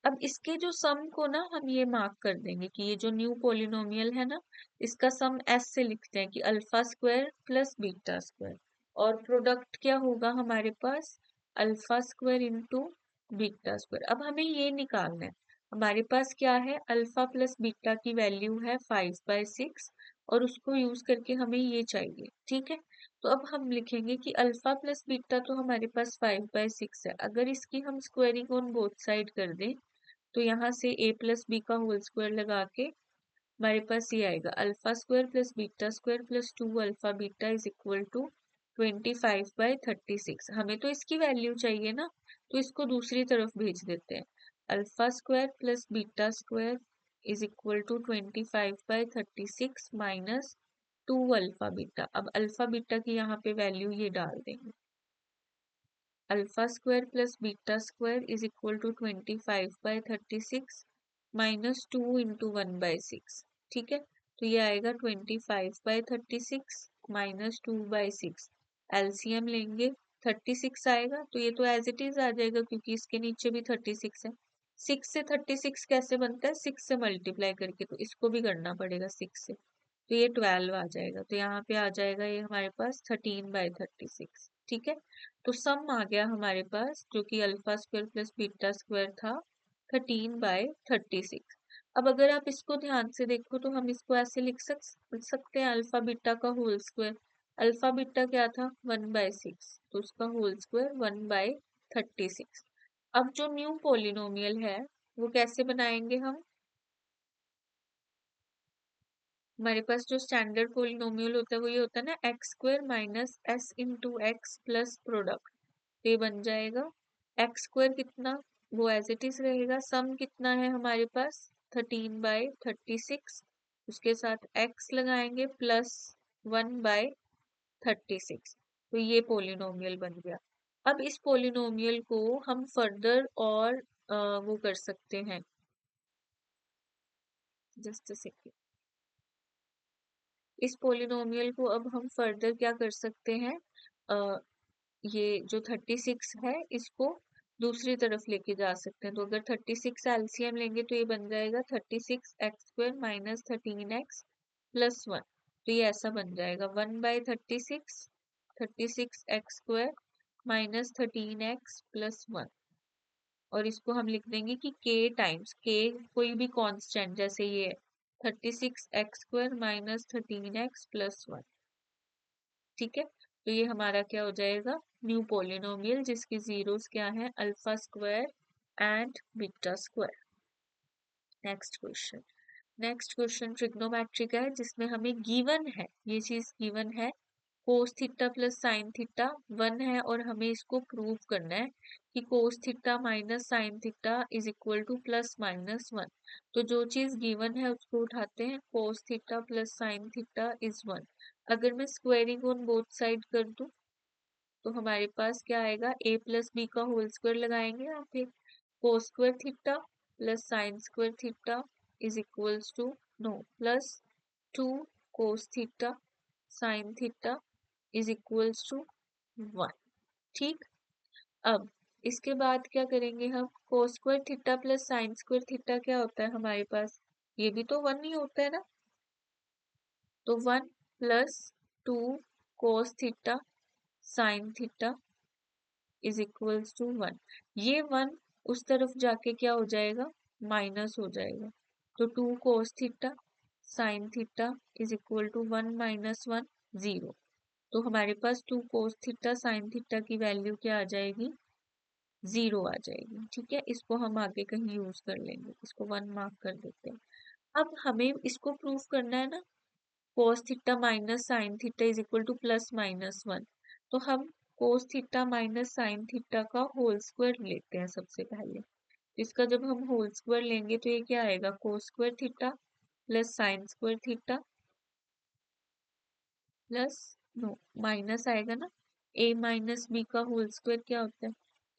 अब इसके जो सम को ना हम ये मार्क कर देंगे कि ये जो न्यू पोलिनोमियल है ना, इसका सम एस से लिखते हैं कि alpha square plus beta square, और प्रोडक्ट क्या होगा हमारे पास, alpha square into beta square. अब हमें ये निकालना है, हमारे पास क्या है, अल्फा प्लस बीटा की वैल्यू है 5/6, और उसको यूज करके हमें ये चाहिए, ठीक है। तो अब हम लिखेंगे कि अल्फा प्लस बीटा तो हमारे पास 5/6 है, अगर इसकी हम स्क्वायरिंग ऑन बोथ साइड कर दें तो यहाँ से a प्लस बी का होल स्क्वायर लगा के हमारे पास ये आएगा, alpha square plus beta square plus 2 alpha beta is equal to 25/36। हमें तो इसकी वैल्यू चाहिए ना, तो इसको दूसरी तरफ भेज देते हैं, alpha square plus beta square is equal to 25/36 minus 2 alpha beta. अब अल्फा बीटा की यहाँ पे वैल्यू ये डाल देंगे, alpha square plus beta square is equal to 25/36 minus 2 into 1/6, ठीक है। तो ये आएगा 25/36 माइनस 2/6, एलसीएम लेंगे 36 आएगा, तो ये तो एज इट इज आ जाएगा क्योंकि इसके नीचे भी 36 है। 6 से 36 कैसे बनता है, 6 से मल्टीप्लाई करके, तो इसको भी करना पड़ेगा 6 से, तो ये 12 आ जाएगा, तो यहाँ पे आ जाएगा ये हमारे पास 13/36, ठीक है। तो सम आ गया हमारे पास, जो कि alpha square plus beta square था 13/36। अब अगर आप इसको ध्यान से देखो तो हम इसको ऐसे लिख सकते हैं, अल्फा बीटा का होल स्क्वायर, अल्फा बीटा क्या था 1/6, तो उसका होल स्क्वायर 1/36। अब जो न्यू पोलिनोमियल है वो कैसे बनाएंगे हम, हमारे पास जो स्टैंडर्ड पोलिनोमियल होता है वो ये होता है ना, x square minus S into x plus product, ये बन जाएगा एक्स स्क्वायर कितना, वो एज इट इज रहेगा, सम कितना है हमारे पास 13/36, उसके साथ एक्स लगाएंगे प्लस 1/36, तो ये पोलिनोमियल बन गया। अब इस पोलिनोमियल को हम फर्दर और वो कर सकते हैं, जस्ट सेकेंड, इस पोलिनोमियल को अब हम फर्दर क्या कर सकते हैं, ये जो 36 है इसको दूसरी तरफ लेके जा सकते हैं, तो अगर 36 एलसीएम लेंगे तो ये बन जाएगा 36x² माइनस 13x प्लस 1, तो ये ऐसा बन जाएगा 1/36, 36x² माइनस 13x प्लस 1, और इसको हम लिख देंगे कि k टाइम्स k कोई भी कांस्टेंट, जैसे ये 36x² माइनस 13x प्लस 1, ठीक है। तो ये हमारा क्या हो जाएगा, न्यू पोलिनोमियल, जिसकी जीरोस क्या है, alpha square and beta square. Next question trigonometry का है, जिसमें हमें गिवन है, ये चीज गिवन है, cos theta plus sign theta 1 है, और हमें इसको प्रूव करना है कि कोस theta minus sine theta is equal two plus minus 1। तो जो चीज गिवन है उसको उठाते हैं, cos theta plus sign theta is 1, अगर मैं स्क्वायरिंग ऑन बोथ साइड कर दूं तो हमारे पास क्या आएगा, a प्लस बी का होल स्क्वायर लगाएंगे यहाँ पे, cos square theta plus sine square theta is equals to, no, plus 2 cos theta sine theta is equals to 1, ठीक। अब इसके बाद क्या करेंगे हम, cos square theta plus sine square theta क्या होता है हमारे पास, ये भी तो 1 ही होता है ना, तो 1 plus 2 cos theta sine theta is equals to 1, ये 1 उस तरफ जाके क्या हो जाएगा, माइनस हो जाएगा, तो 2 cos theta sine theta is equal to 1 minus 1 0, तो हमारे पास 2 कोस थीटा साइन थीटा की वैल्यू क्या आ जाएगी, 0 आ जाएगी, ठीक है। इसको हम आगे कहीं यूज कर लेंगे, इसको 1 मार्क कर देते हैं। अब हमें इसको प्रूफ करना है ना, cos theta minus sine theta is equal two plus minus 1, तो हम cos theta minus sine theta का होल स्क्वायर लेते हैं सबसे पहले, इसका जब हम होल स्क्वायर लेंगे तो ये क्या आएगा, cos square theta plus sine square theta plus, no, minus आएगा ना, a माइनस बी का होल स्क्वायर क्या होता है,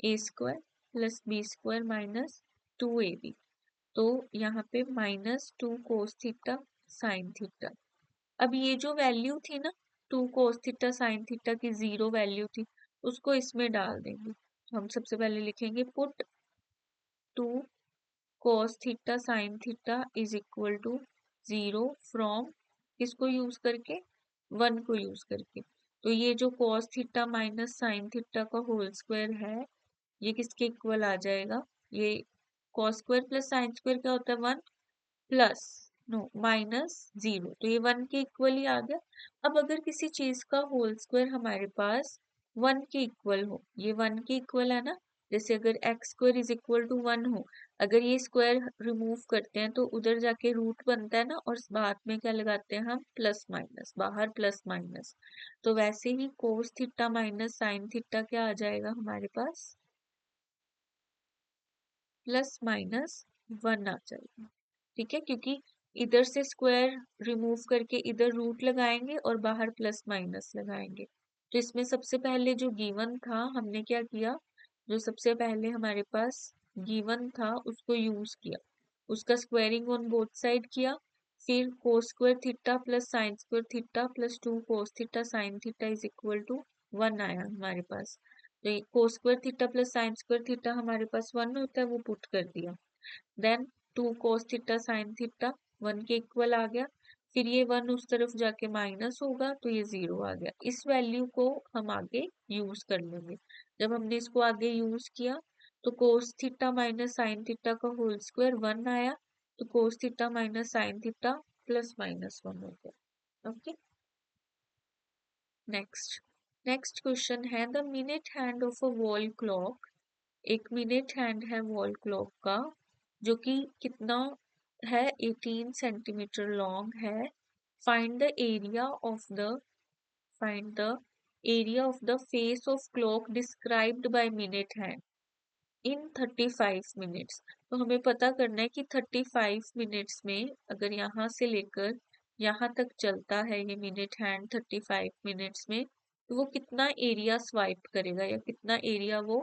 a square plus B square minus 2ab, तो यहाँ पे minus 2 cos theta sine theta. अब ये जो वैल्यू थी ना two cos theta sine theta की 0 वैल्यू थी, उसको इसमें डाल देंगे। तो हम सबसे पहले लिखेंगे put two cos theta sine theta is equal to 0 from किसको यूज करके, 1 को यूज करके। तो ये जो cos theta minus sine theta का होल स्क्वायर है, ये किसके इक्वल आ जाएगा, ये cos square plus sine square क्या होता है 1 प्लस नो माइनस 0, तो ये 1 के इक्वल ही आ गया। अब अगर किसी चीज का होल स्क्वायर हमारे पास 1 के इक्वल हो, ये 1 के इक्वल है ना, जैसे अगर x square is equal to 1 हो, अगर ये स्क्वायर रिमूव करते हैं तो उधर जाके रूट बनता है ना, और बाद में क्या लगाते हैं हम, प्लस माइनस, बाहर प्लस माइनस। तो वैसे ही cos theta minus sine theta क्या आ जाएगा हमारे पास, प्लस माइनस 1 आ जाएगा। ठीक है, क्योंकि इधर से स्क्वायर रिमूव करके इधर रूट लगाएंगे और बाहर प्लस माइनस लगाएंगे। तो इसमें सबसे पहले जो गिवन था हमने क्या किया, जो सबसे पहले हमारे पास गिवन था उसको यूज किया, उसका स्क्वायरिंग ऑन बोथ साइड किया, फिर cos square theta plus sine square theta plus 2 cos theta sine theta is equal to 1 आया हमारे पास। तो cos square theta plus sine square theta हमारे पास 1 होता है, वो पुट कर दिया। Then 2 cos theta sine theta 1 के इक्वल आ गया, फिर ये 1 उस तरफ जाके माइनस होगा तो ये 0 आ गया। इस वैल्यू को हम आगे यूज कर लेंगे। जब हमने इसको आगे यूज किया तो cos theta minus sine theta का होल स्क्वायर 1 आया, तो cos theta minus sine theta plus minus 1 हो गया। ओके, नेक्स्ट नेक्स्ट क्वेश्चन है the minute hand of a wall clock. एक मिनट हैंड है वॉल क्लॉक का, जो कि कितना है, 18 सेंटीमीटर लॉन्ग है। Find the area of the find the area of the face of clock described bye minute hand in 35 minutes. तो हमें पता करना है कि 35 मिनट्स में अगर यहाँ से लेकर यहाँ तक चलता है ये मिनट हैंड 35 मिनट्स में, तो वो कितना एरिया स्वाइप करेगा या कितना एरिया वो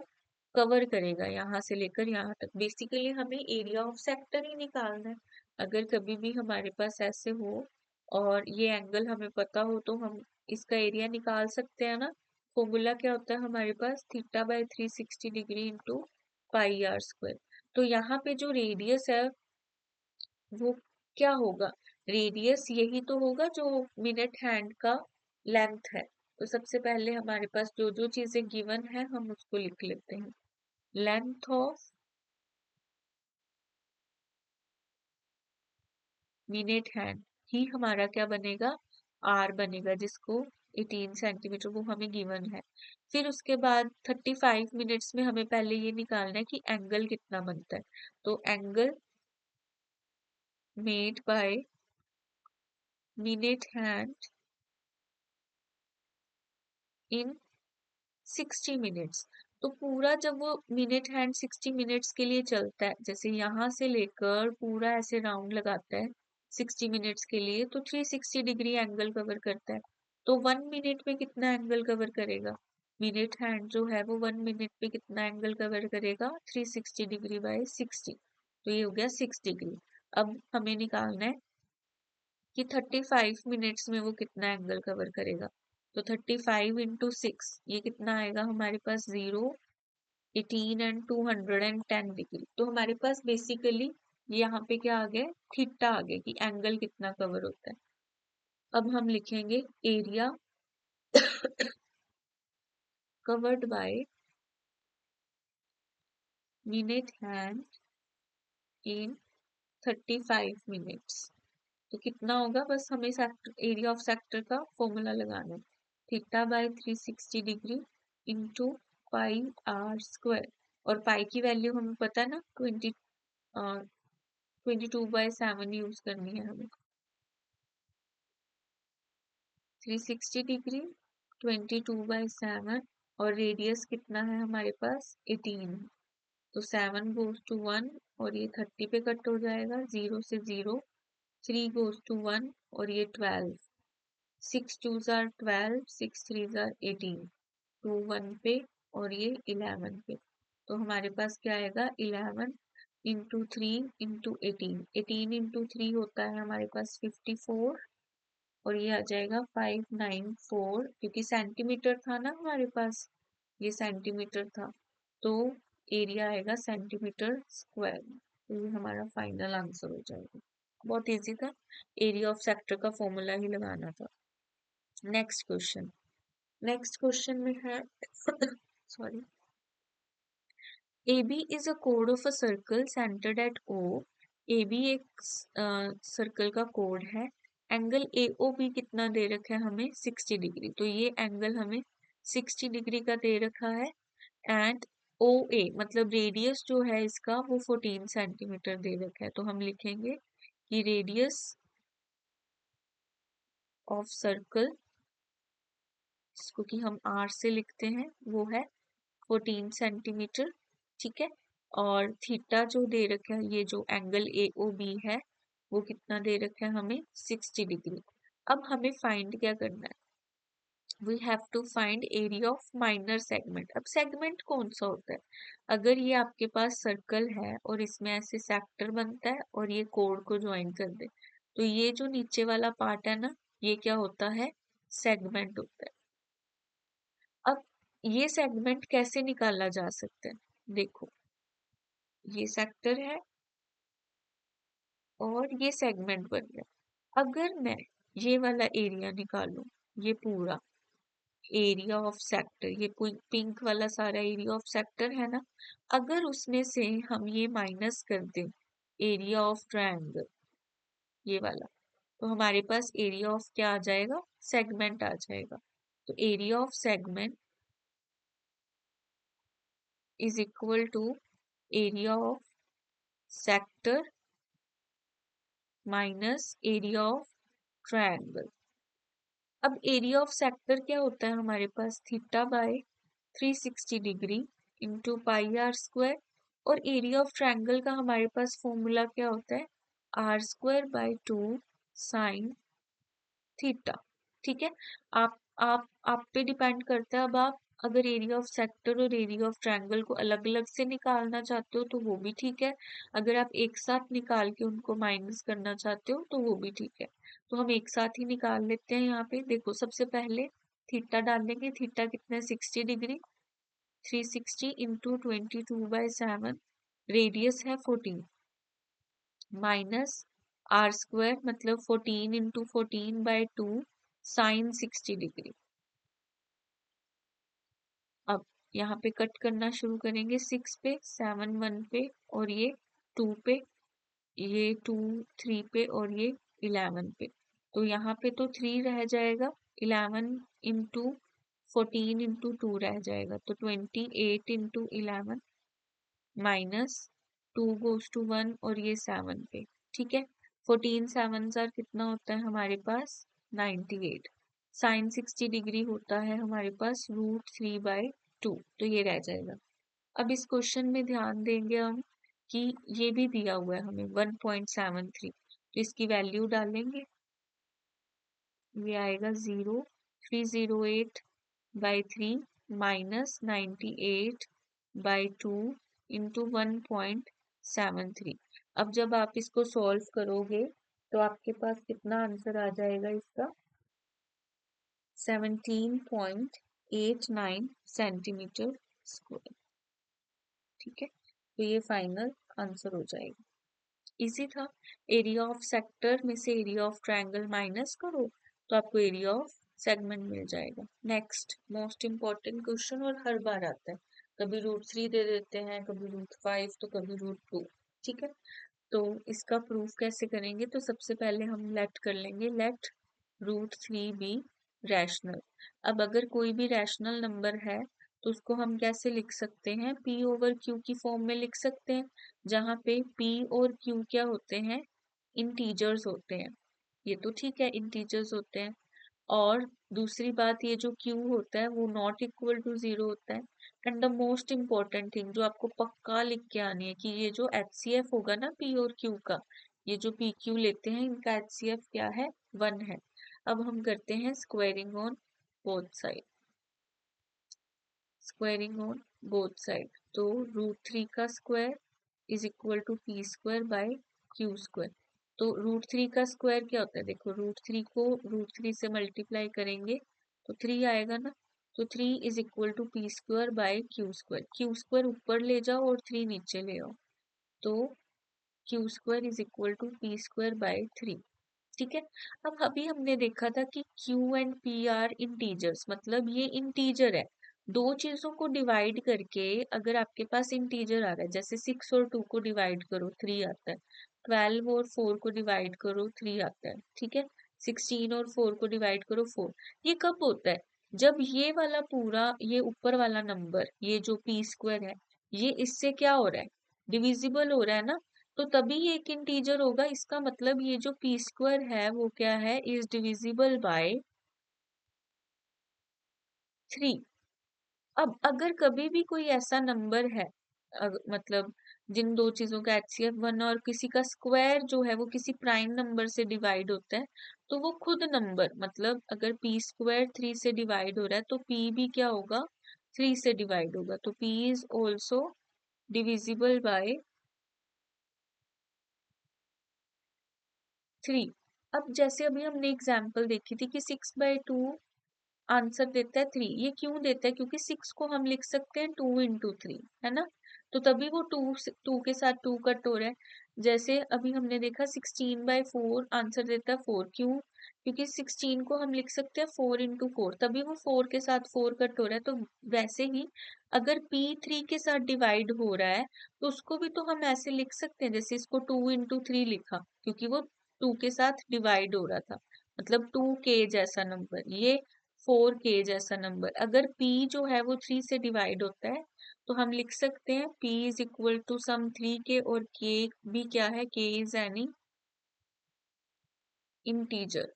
कवर करेगा यहाँ से लेकर यहाँ तक। बेसिकली हमें एरिया ऑफ सेक्टर ही निकालना है। अगर कभी भी हमारे पास ऐसे हो और ये एंगल हमें पता हो तो हम इसका एरिया निकाल सकते हैं ना। फॉर्मूला क्या होता है हमारे पास, theta by 360 degree into pi are square. तो यहाँ पे जो रेडियस है वो क्या होगा, रेडियस यही तो होगा जो मिनट हैंड का लेंथ है। तो सबसे पहले हमारे पास जो जो चीजें गिवन है हम उसको लिख लेते हैं। लेंथ ऑफ मिनट हैंड ही हमारा क्या बनेगा, आर बनेगा, जिसको 18 सेंटीमीटर वो हमें गिवन है। फिर उसके बाद 35 मिनट्स में हमें पहले ये निकालना है कि एंगल कितना बनता है। तो angle made by minute hand in 60 minutes. तो पूरा जब वो मिनट हैंड 60 मिनट्स के लिए चलता है, जैसे यहाँ से लेकर पूरा ऐसे राउंड लगाता है 60 मिनट्स के लिए, तो 360 डिग्री एंगल कवर करता है। तो 1 मिनट में कितना एंगल कवर करेगा, मिनट हैंड जो है वो 1 मिनट में कितना एंगल कवर करेगा, 360 डिग्री बाय 60। तो ये हो गया 6 डिग्री। अब हमें निकालना है कि 35 मिनट्स में वो कितना एंगल कवर करेगा। तो 35 इंटू 6 ये कितना आएगा हमारे पास, 0, 18 एंड 210 डिग्री। तो हमारे पास बेसिकली यहाँ पे क्या आ गया, थीटा आ गया कि एंगल कितना कवर होता है। अब हम लिखेंगे area covered by minute hand in 35 minutes. तो कितना होगा, बस हमें सेक्टर एरिया ऑफ सेक्टर का फॉर्मूला लगाना है, theta by 360 degree into pi are square. और पाई की वैल्यू हमें पता है ना, 22/7 यूज करनी है हमें। 360 डिग्री 22/7 और रेडियस कितना है हमारे पास, 18। तो 7 गोज टू 1 और ये 30 पे कट हो जाएगा, 0 से 0, 3 गोज टू 1 और ये 12, 6 2s are 12, 6 3s are 18, 2 1 पे और ये 11 पे। तो हमारे पास क्या आएगा, 11 इंटू 3 इंटू 18, 18 इंटू 3 होता है हमारे पास 54 और ये आ जाएगा 594, क्योंकि सेंटीमीटर था ना हमारे पास, ये सेंटीमीटर था, तो एरिया आएगा सेंटीमीटर स्क्वायर। तो ये हमारा फाइनल आंसर हो जाएगा। बहुत इजी था, एरिया ऑफ सेक्टर का फॉर्मूला ही लगाना था। नेक्स्ट क्वेश्चन, नेक्स्ट क्वेश्चन में है sorry, AB is a chord of a circle centered at O। AB एक सर्कल का कोड है। एंगल AOB कितना दे रखा है हमें, 60 डिग्री। तो ये एंगल हमें 60 डिग्री का दे रखा है। एंड OA मतलब रेडियस जो है इसका वो 14 सेंटीमीटर दे रखा है। तो हम लिखेंगे कि रेडियस ऑफ सर्कल, इसको कि हम R से लिखते हैं, वो है 14 सेंटीमीटर। ठीक है, और थीटा जो दे रखा है, ये जो एंगल AOB है वो कितना दे रखा है हमें, 60 डिग्री। अब हमें फाइंड क्या करना है, we have to find area of minor segment. अब सेगमेंट कौन सा होता है, अगर ये आपके पास सर्कल है और इसमें ऐसे सेक्टर बनता है और ये कोड को ज्वाइन कर दे, तो ये जो नीचे वाला पार्ट है ना, ये क्या होता है, सेगमेंट होता है। अब ये सेगमेंट कैसे निकाला जा सकता है, देखो ये सेक्टर है और ये सेगमेंट बन गया। अगर मैं ये वाला एरिया निकालूं, ये पूरा एरिया ऑफ सेक्टर, ये पिंक वाला सारा एरिया ऑफ सेक्टर है ना, अगर उसमें से हम ये माइनस कर दें एरिया ऑफ ट्रायंगल, ये वाला, तो हमारे पास एरिया ऑफ क्या आ जाएगा, सेगमेंट आ जाएगा। तो area of segment is equal to area of sector minus area of triangle. अब एरिया ऑफ सेक्टर क्या होता है हमारे पास, theta by 360 degree into pi are square. और एरिया ऑफ ट्रायंगल का हमारे पास फॉर्मूला क्या होता है, r square by 2 sine theta. ठीक है, आप पे डिपेंड करता है। अब आप अगर एरिया ऑफ सेक्टर और एरिया ऑफ ट्रायंगल को अलग अलग से निकालना चाहते हो तो वो भी ठीक है, अगर आप एक साथ निकाल के उनको माइनस करना चाहते हो तो वो भी ठीक है। तो हम एक साथ ही निकाल लेते हैं। यहाँ पे देखो, सबसे पहले थीटा डालेंगे, थीटा कितना है, 60 डिग्री, 360 इंटू 22/7, रेडियस है 14, माइनस आर स्क्वायर मतलब 14 इंटू 14/2 साइन 60 डिग्री। अब यहाँ पे कट करना शुरू करेंगे, 6 पे, 7 1 पे, और ये 2 पे, ये 2 3 पे, और ये 11 पे। तो यहाँ पे तो 3 रह जाएगा, 11 इंटू 14 इंटू 2 रह जाएगा, तो 28 इंटू 11 माइनस 2 गोज टू 1, और ये 7 पे। ठीक है, 14 7 जार कितना होता है हमारे पास, 98। साइन 60 डिग्री होता है हमारे पास √3/2, तो ये रह जाएगा। अब इस क्वेश्चन में ध्यान देंगे हम कि ये भी दिया हुआ है हमें 1.73, तो इसकी वैल्यू डालेंगे, ये आएगा 0.308/3 माइनस 98/2 इंटू 1.73। अब जब आप इसको सॉल्व करोगे तो आपके पास कितना आंसर आ जाएगा इसका, 17.89 सेंटीमीटर स्क्वायर। ठीक है, तो ये फाइनल आंसर हो जाएगा। इजी था, एरिया ऑफ सेक्टर में से एरिया ऑफ ट्रायंगल माइनस करो तो आपको एरिया ऑफ सेगमेंट मिल जाएगा। नेक्स्ट मोस्ट इम्पॉर्टेंट क्वेश्चन, और हर बार आता है, कभी √3 दे देते हैं, कभी √5, तो कभी √2। ठीक है, तो इसका प्रूफ कैसे करेंगे, तो सबसे पहले हम लेट कर लेंगे, लेट √3 बी रैशनल। अब अगर कोई भी रैशनल नंबर है तो उसको हम कैसे लिख सकते हैं, P/Q की फॉर्म में लिख सकते हैं, जहाँ पे P और Q क्या होते हैं, इंटीजर्स होते हैं। ये तो ठीक है, इंटीजर्स होते हैं। और दूसरी बात, ये जो Q होता है वो नॉट इक्वल टू 0 होता है। And the most important thing जो आपको पक्का लिख के आनी है, कि ये जो HCF होगा ना P और Q का, ये जो PQ लेते हैं इनका HCF क्या है, 1 है। अब हम करते हैं squaring on both side, squaring on both side, तो √3 का square is equal to P² by Q²। तो √3 का स्क्वायर क्या होता है, देखो √3 को √3 से मल्टीप्लाई करेंगे तो 3 आएगा ना। तो 3 is equal to P square by Q square. Q square ऊपर ले जाओ और 3 नीचे ले आओ, तो Q square is equal to P square by 3। ठीक है। अब अभी हमने देखा था कि Q and P are integers, मतलब ये इंटीजर है। दो चीजों को डिवाइड करके अगर आपके पास इंटीजर आ रहा है, जैसे 6 और 2 को डिवाइड करो 3 आता है, 12 और 4 को डिवाइड करो 3 आता है, ठीक है। 16 और 4 को डिवाइड करो 4। ये कब होता है, जब ये वाला पूरा, ये ऊपर वाला नंबर, ये जो पी स्क्वायर है, ये इससे क्या हो रहा है, डिविजिबल हो रहा है ना। तो तभी ये एक इंटीजर होगा। इसका मतलब ये जो पी स्क्वायर है वो क्या है, इज डिविजिबल बाय 3। अब अगर कभी भी कोई ऐसा नंबर है, मतलब जिन दो चीजों का HCF 1 और किसी का स्क्वायर जो है वो किसी प्राइम नंबर से डिवाइड होता है, तो वो खुद नंबर, मतलब अगर पी स्क्वायर 3 से डिवाइड हो रहा है तो पी भी क्या होगा, 3 से डिवाइड होगा। तो P is also divisible by 3। अब जैसे अभी हमने एग्जाम्पल देखी थी कि 6/2 आंसर देता है 3। ये क्यों देता है, क्योंकि 6 को हम लिख सकते हैं 2 × 3, है ना। तो तभी वो 2 के साथ 2 कट हो रहा है। जैसे अभी हमने देखा 16/4 आंसर देता है 4। क्यों, क्योंकि 16 को हम लिख सकते हैं 4 × 4, तभी वो 4 के साथ 4 कट हो रहा है। तो वैसे ही अगर P 3 के साथ डिवाइड हो रहा है तो उसको भी तो हम ऐसे लिख सकते हैं, जैसे इसको 2 × 3 लिखा, क्योंकि वो 2 के साथ डिवाइड हो रहा था, मतलब 2k जैसा नंबर, ये 4k जैसा नंबर। अगर p जो है वो 3 से डिवाइड होता है तो हम लिख सकते हैं p is equal to some 3k, और k भी क्या है, k इज एनी इंटीजर।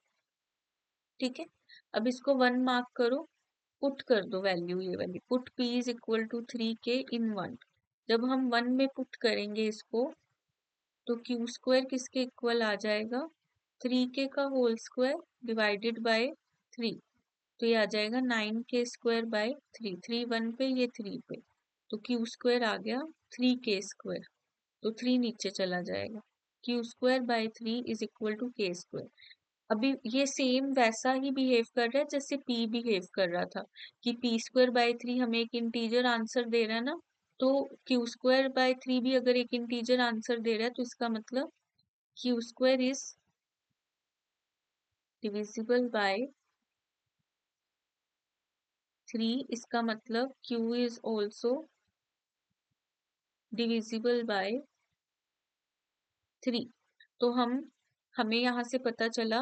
ठीक है। अब इसको 1 मार्क करो, पुट कर दो वैल्यू, ये वाली put p is equal to 3k in 1। जब हम 1 में पुट करेंगे इसको तो क्यू स्क्वायर किसके इक्वल आ जाएगा, 3k का होल स्क्वायर डिवाइडेड बाय 3। तो ये आ जाएगा 9k² बाय 3। 3 1 पे, ये 3 पे, तो क्यू स्क्वायर आ गया 3k²। तो 3 नीचे चला जाएगा, क्यू² by 3 is equal to k²। अभी ये सेम वैसा ही बिहेव कर रहा है जैसे p बिहेव कर रहा था, कि p² बाय 3 हमें एक इंटीजर आंसर दे रहा है ना। तो क्यू² बाय 3 भी अगर एक इंटीजर आंसर दे रहा है तो इसका मतलब क्यू² इज डिविजिबल बाय 3। इसका मतलब q is also divisible by 3। तो हमें यहाँ से पता चला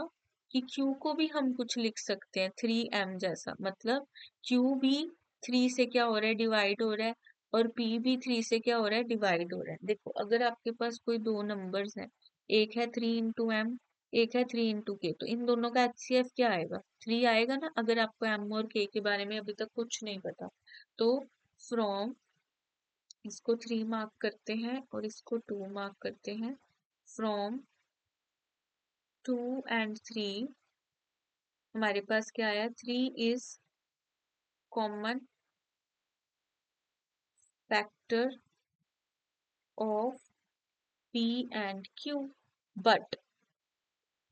कि q को भी हम कुछ लिख सकते हैं 3m जैसा, मतलब q भी 3 से क्या हो रहा है, डिवाइड हो रहा है, और p भी 3 से क्या हो रहा है, डिवाइड हो रहा है। देखो अगर आपके पास कोई दो नंबर्स हैं, एक है 3 × m, एक है 3 × k, तो इन दोनों का HCF क्या आएगा, 3 आएगा ना, अगर आपको m और k के बारे में अभी तक कुछ नहीं पता। तो फ्रॉम, इसको 3 मार्क करते हैं और इसको 2 मार्क करते हैं। फ्रॉम 2 and 3 हमारे पास क्या आया, 3 is common factor of p and q, but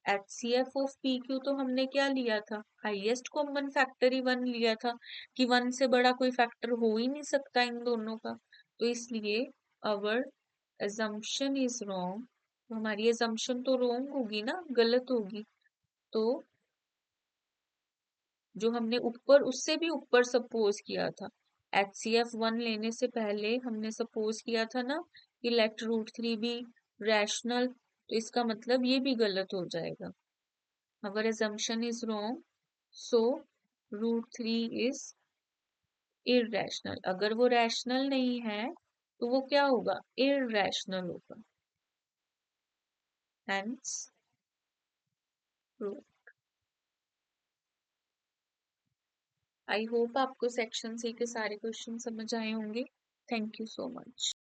HCF of PQ तो हमने क्या लिया था, हाईएस्ट कॉमन फैक्टर ही 1 लिया था, कि 1 से बड़ा कोई फैक्टर हो ही नहीं सकता इन दोनों का। तो इसलिए अवर assumption इज रॉन्ग। तो हमारी assumption तो रॉन्ग होगी ना, गलत होगी। तो जो हमने ऊपर, उससे भी ऊपर सपोज किया था, HCF 1 लेने से पहले हमने सपोज किया था ना कि लेट √3 भी रैशनल, तो इसका मतलब ये भी गलत हो जाएगा। अवर assumption is wrong, so √3 is irrational. अगर वो रैशनल नहीं है तो वो क्या होगा, इररेशनल होगा। Hence prove. आई होप आपको सेक्शन सी के सारे क्वेश्चन समझ आए होंगे। Thank you so much.